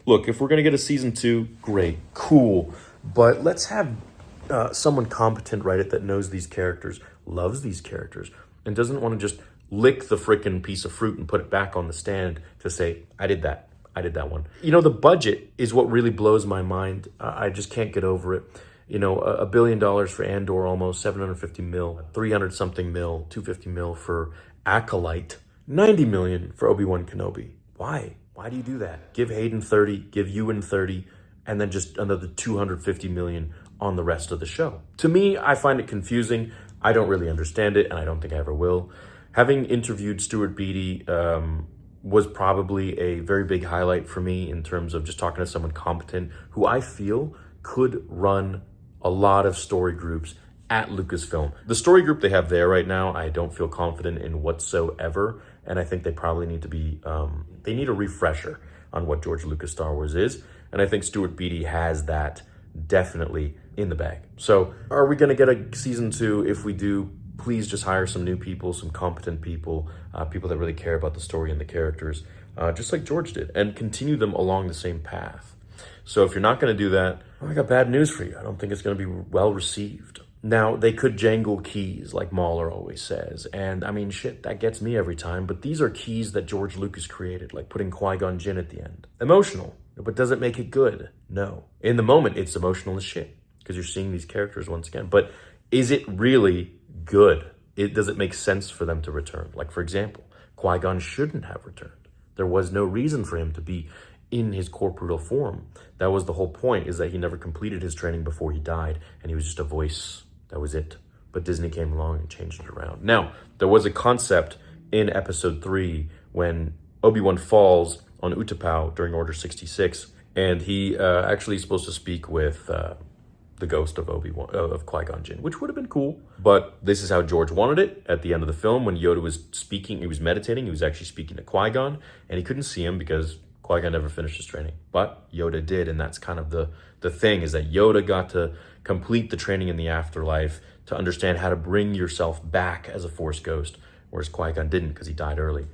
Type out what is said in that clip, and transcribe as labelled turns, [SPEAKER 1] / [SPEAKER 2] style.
[SPEAKER 1] look, if we're going to get a season 2, great, cool. But let's have someone competent write it that knows these characters, loves these characters, and doesn't want to just lick the frickin' piece of fruit and put it back on the stand to say, I did that one. The budget is what really blows my mind. I just can't get over it. $1 billion for Andor, almost 750 mil, 300 something mil, 250 mil for Acolyte, 90 million for Obi-Wan Kenobi. Why? Why do you do that? Give Hayden 30, give Ewan 30, and then just another 250 million on the rest of the show. To me, I find it confusing. I don't really understand it, and I don't think I ever will. Having interviewed Stuart Beattie was probably a very big highlight for me in terms of just talking to someone competent who I feel could run a lot of story groups at Lucasfilm. The story group they have there right now, I don't feel confident in whatsoever, and I think they probably need to be, they need a refresher on what George Lucas Star Wars is, and I think Stuart Beattie has that definitely in the bag. So are we going to get a season 2? If we do, please just hire some new people, some competent people, people that really care about the story and the characters, just like George did, and continue them along the same path. So if you're not going to do that, I got bad news for you. I don't think it's going to be well received. Now, they could jangle keys, like Mahler always says, and I mean, shit, that gets me every time, but these are keys that George Lucas created, like putting Qui-Gon Jinn at the end. Emotional, but does it make it good? No. In the moment, it's emotional as shit, because you're seeing these characters once again, but is it really good? Does it make sense for them to return? Like, for example, Qui-Gon shouldn't have returned. There was no reason for him to be in his corporeal form. That was the whole point, is that he never completed his training before he died, and he was just a voice. That was it. But Disney came along and changed it around. Now, there was a concept in episode 3 when Obi-Wan falls on Utapau during Order 66, and he actually is supposed to speak with the ghost of Qui-Gon Jinn, which would have been cool. But this is how George wanted it. At the end of the film, when Yoda was speaking, he was meditating, he was actually speaking to Qui-Gon, and he couldn't see him because Qui-Gon never finished his training. But Yoda did, and that's kind of the thing, is that Yoda got to complete the training in the afterlife to understand how to bring yourself back as a Force ghost, whereas Qui-Gon didn't because he died early.